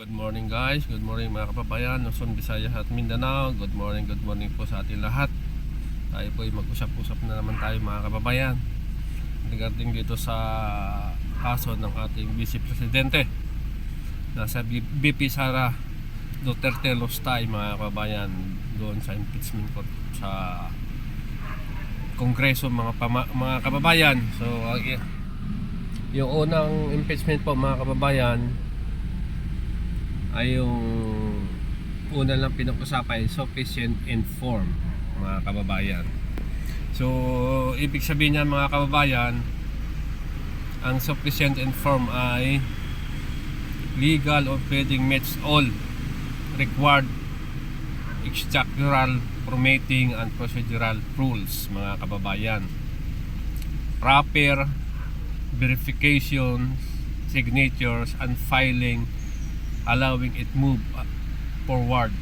Good morning guys, good morning mga kababayan, Luzon, Visayas at Mindanao. Good morning po sa ating lahat. Tayo po ay mag-usap-usap na naman tayo mga kababayan regarding dito sa kaso ng ating Vice Presidente na sa BP Sara Duterte Lostay mga kababayan, doon sa impeachment court sa Kongreso mga kababayan. So yung unang impeachment po mga kababayan ay yung una lang pinag-usapan, sufficient inform mga kababayan. So ibig sabihin niyan mga kababayan, ang sufficient inform ay legal or pleading meets all required structural, formatting and procedural rules mga kababayan. Proper verifications, signatures and filing, allowing it move forward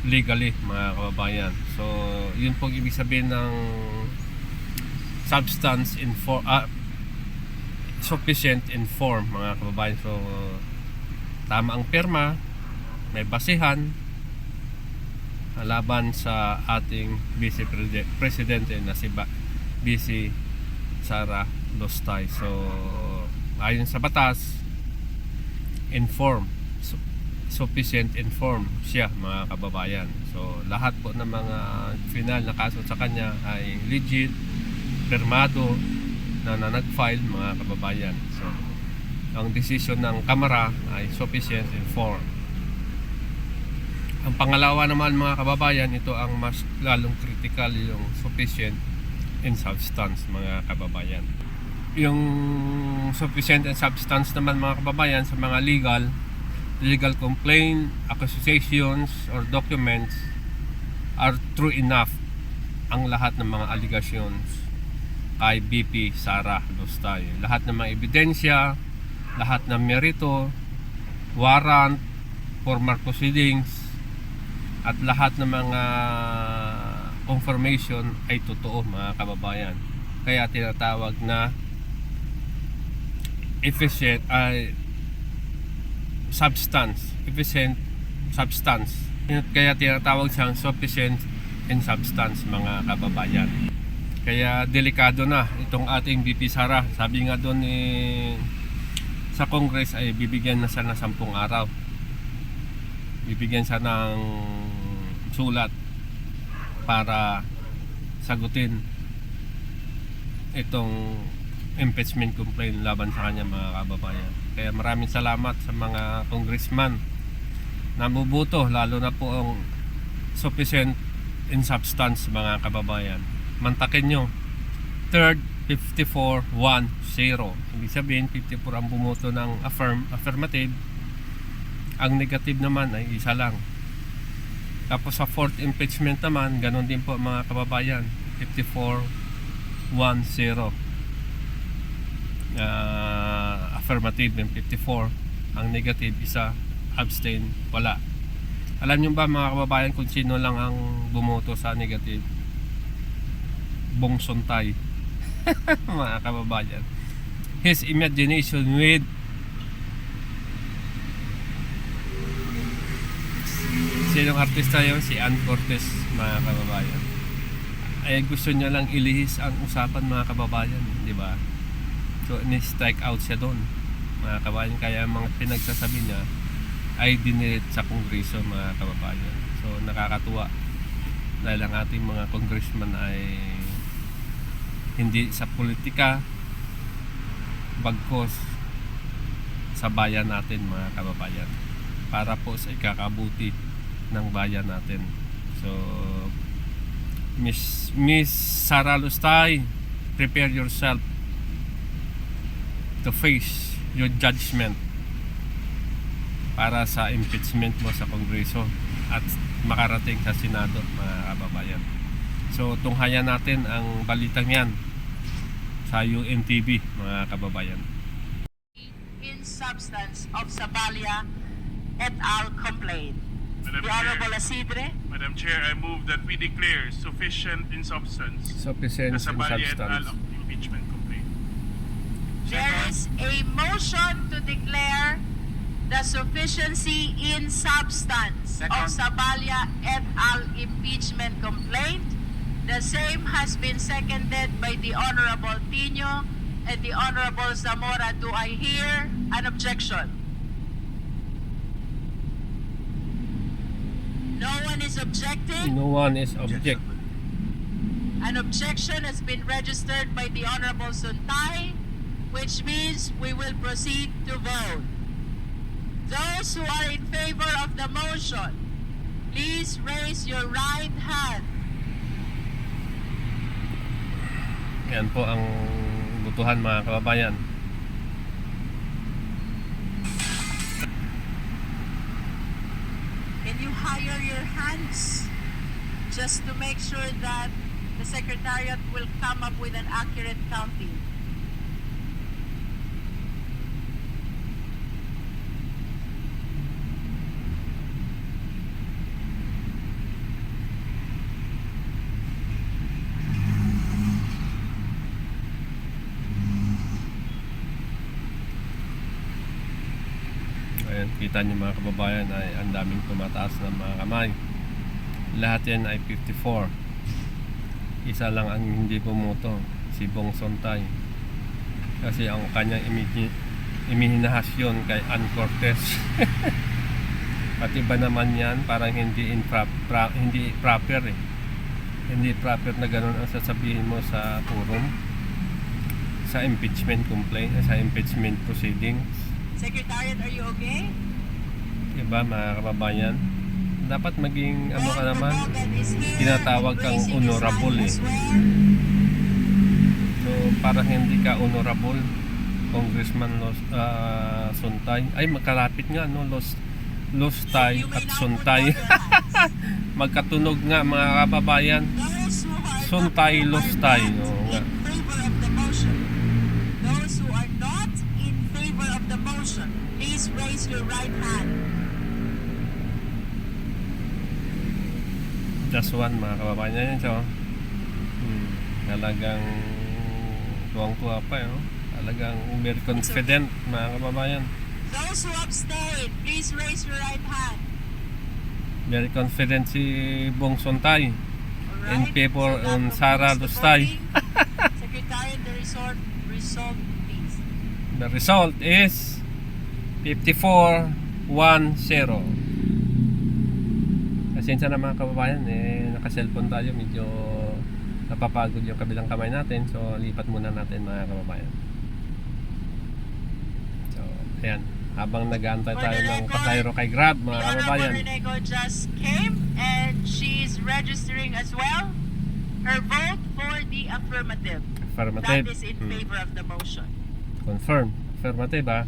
legally mga kababayan. So yun po ibig sabihin ng substance sufficient inform mga kababayan. So tama ang pirma, may basihan laban sa ating Vice Presidente na si Vice Sara Lostay. So ayon sa batas, sufficient inform siya mga kababayan. So lahat po ng mga final na kaso sa kanya ay legit, permado na nag-file mga kababayan. So ang decision ng Kamara ay sufficient inform. Ang pangalawa naman mga kababayan, ito ang mas lalong critical, yung sufficient in substance mga kababayan. Yung sufficient in substance naman mga kababayan sa mga legal complaint, accusations or documents are true enough ang lahat ng mga allegations kay BP Sara Lostay. Lahat ng mga ebidensya, lahat ng merito, warrant, formal proceedings at lahat ng mga confirmation ay totoo mga kababayan. Kaya tinatawag na efficient efficient substance. Kaya tinatawag siyang sufficient in substance mga kababayan. Kaya delikado na itong ating BP Sara. Sabi nga doon sa Congress ay bibigyan na siya ng 10 araw. Bibigyan siya ng sulat para sagutin itong impeachment complaint laban sa kanya mga kababayan. Kaya maraming salamat sa mga congressman na bubuto, lalo na po ang sufficient in substance mga kababayan. Mantakin nyo, third 54-1-0. Ibig sabihin 54 ang bumoto ng affirmative, ang negative naman ay isa lang. Tapos sa fourth impeachment naman, ganun din po mga kababayan, 54-1-0. Affirmative ng 54, ang negative isa, abstain wala. Alam nyo ba mga kababayan kung sino lang ang bumoto sa negative? Bong Sontay. Mga kababayan, his imagination with sinong artista yun? Si Ann Cortez mga kababayan. Ay gusto niya lang ilihis ang usapan mga kababayan, di ba? So ni-strike out siya doon mga kababayan. Kaya mga pinagsasabi niya ay dinilit sa Kongreso mga kababayan. So nakakatuwa dahil ang ating mga congressman ay hindi sa politika, bagkos sa bayan natin mga kababayan, para po sa ikakabuti ng bayan natin. So Miss Sara Lostay, prepare yourself to face your judgment para sa impeachment mo sa Kongreso at makarating sa Senado mga kababayan. So tunghayan natin ang balitang yan sa UNTV mga kababayan. In substance of Zabalia et al. Complaint. Madam The Honorable Isidre. Madam Chair, I move that we declare sufficient in substance Sufficient in the Zabalia et al. substance. Impeachment complaint. There is a motion to declare the sufficiency in substance of Sabalia et al. Impeachment complaint. The same has been seconded by the Honorable Tino and the Honorable Zamora. Do I hear an objection? No one is objecting. No one is object. An objection has been registered by the Honorable Suntay, which means we will proceed to vote. Those who are in favor of the motion, please raise your right hand. Yan po ang butuhan mga kababayan. Can you higher your hands just to make sure that the Secretariat will come up with an accurate counting? Ayan, kita nyo mga kababayan ay ang daming tumataas ng mga kamay. Lahat yan ay 54. Isa lang ang hindi pumoto, si Bong Sontay. Kasi ang kanyang imihinahas yun kay Ann Cortez. Pati ba naman yan, parang hindi proper eh. Hindi proper na ganun ang sasabihin mo sa forum, sa impeachment complaint, sa impeachment proceedings. Secretariat, are you okay? Diba mga kababayan? Dapat maging ano ka naman, tinatawag kang honorable eh. So parang hindi ka honorable, Congressman Suntay. Ay magkalapit nga no, Lostay at Suntay. Magkatunog nga mga kababayan. Suntay, Lostay. Oo nga. Those who are not in favor of the motion, please raise your right hand. Just one mga kababayan yun. So, talagang tuwang-tuwa pa yun. Talagang very confident mga kababayan. Those who abstain, please raise your right hand. Very confident si Bong Sontay in Alright? favor So that on concludes Sara the Lostay. voting. Secretariat, the result, please. The result is 54-1-0. Pasensya na mga kababayan, naka-cellphone tayo, medyo napapagod yung kabilang kamay natin, so lipat muna natin mga kababayan. So, ayan, habang nag-aantay tayo ng pasahero kay Grab mga The Honorable kababayan. Renego just came and she's registering as well her vote for the affirmative. Affirmative. That is in favor of the motion. Confirm. Affirmative ah.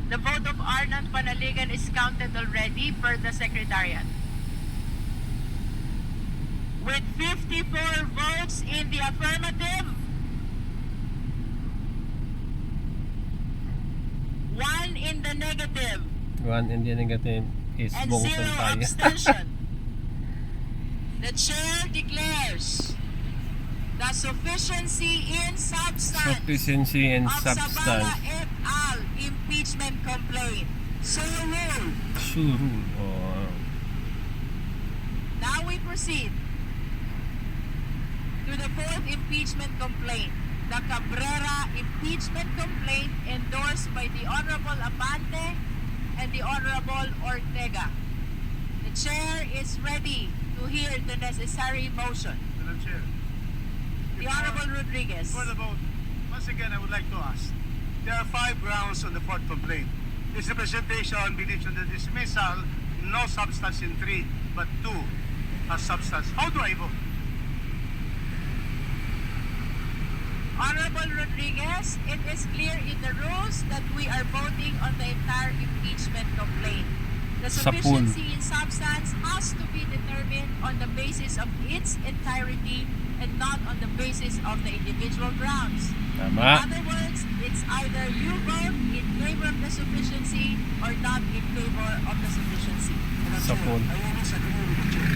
The vote of Arnan Panaligan is counted already per the Secretariat. With 54 votes in the affirmative, 1 in the negative, One in the negative is and Bong 0 Sontay. abstention. The chair declares the sufficiency in substance Sufficiency and of substance. Sabala et al. Impeachment complaint. So ruled. Suru. Oh. Now we proceed to the fourth impeachment complaint, the Cabrera impeachment complaint endorsed by the Honorable Abante and the Honorable Ortega. The chair is ready to hear the necessary motion. Madam Chair, The Honorable Rodriguez. before the vote, once again, I would like to ask, there are 5 grounds on the fourth complaint. This representation believes on the dismissal, no substance in 3, but 2 has substance. How do I vote? Honorable Rodriguez, it is clear in the rules that we are voting on the entire impeachment complaint. The Sa pool. sufficiency in substance has to be determined on the basis of its entirety and not on the basis of the individual grounds. In Tama. other words, it's either you vote in favor of the sufficiency or not in favor of the sufficiency. Sa pool. I always agree with the Chair.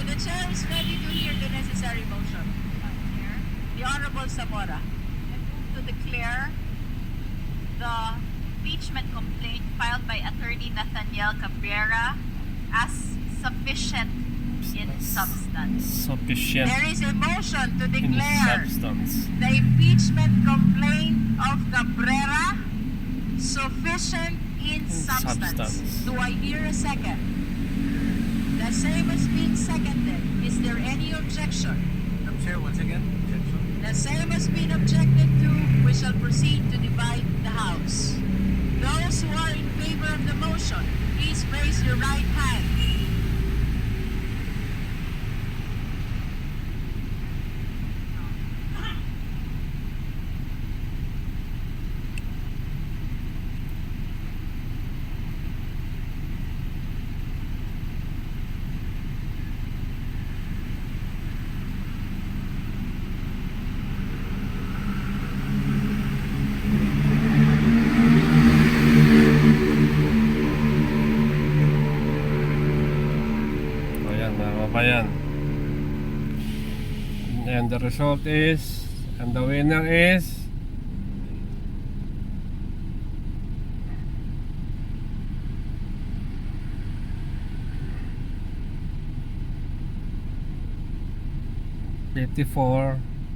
the chair is ready to hear the necessary motion. Chair, The Honorable Zamora. I move to declare the impeachment complaint filed by Attorney Nathaniel Cabrera as sufficient in substance. Sufficient There is a motion to in declare substance. the impeachment complaint of Cabrera sufficient in substance. substance. Do I hear a second? The same has been seconded. Is there any objection? Madam Chair, once again, objection. The same has been objected to. We shall proceed to divide the House. Those who are in favor of the motion, please raise your right hand. O yan, mga kababayan. And the result is, and the winner is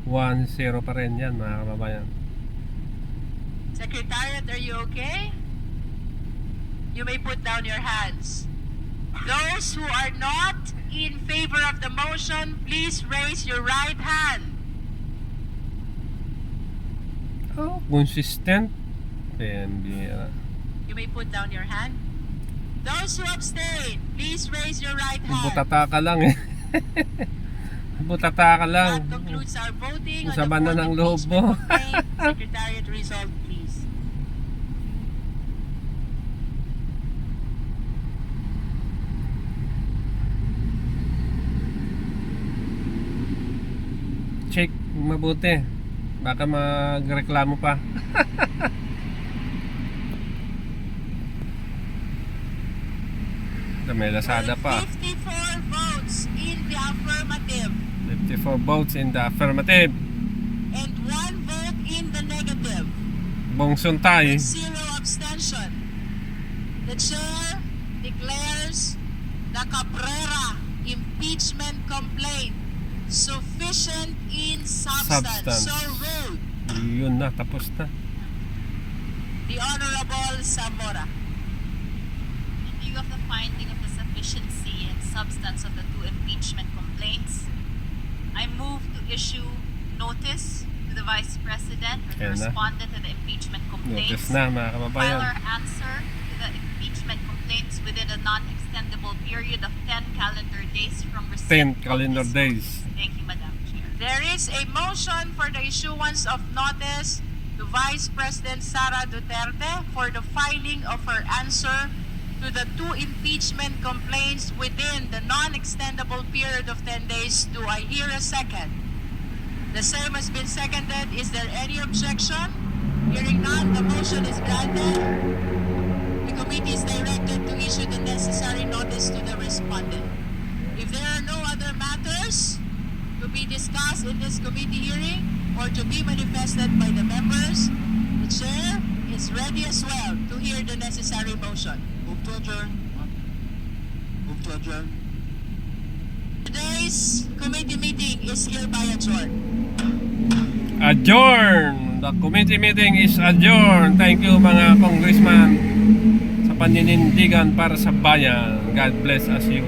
$54-10 pa rin yan, mga kababayan. Secretariat, are you okay? You may put down your hands. Those who are not in favor of the motion, please raise your right hand. Oh, consistent. Pembira. You may put down your hand. Those who abstain, please raise your right hand. Butata ka lang eh. Butata ka lang. That concludes our voting on Sa the banda fourth ng loob mo. impeachment complaint. Secretariat result, please. Check mabuti. Baka magreklamo pa. May Lazada pa. 54 votes in the affirmative 54 votes in the affirmative. and 1 vote in the negative. Bong Suntay. 0 abstention. The chair declares the Cabrera impeachment complaint sufficient in substance. Substance. So ruled. Yun na, tapos na. The Honorable Zamora. In view of the finding of the sufficiency and substance of the two impeachment complaints, I move to issue notice to the Vice President or the Ayan na. respondent to the impeachment complaints. Notice na, mga File kababayan. our answer to the impeachment complaints within a non-extendable period of 10 calendar days from receipt 10 of calendar this days. notice. Thank you, Madam Chair. There is a motion for the issuance of notice to Vice President Sara Duterte for the filing of her answer to the two impeachment complaints within the non-extendable period of 10 days. Do I hear a second? The same has been seconded. Is there any objection? Hearing none, the motion is granted. The committee is directed to issue the necessary notice to the respondent. If there are no other matters to be discussed in this committee hearing or to be manifested by the members, the chair is ready as well to hear the necessary motion. Move to adjourn. Move to adjourn. Today's committee meeting is hereby adjourned. Adjourn! The committee meeting is adjourned. Thank you mga congressman sa paninindigan para sa bayan. God bless us you.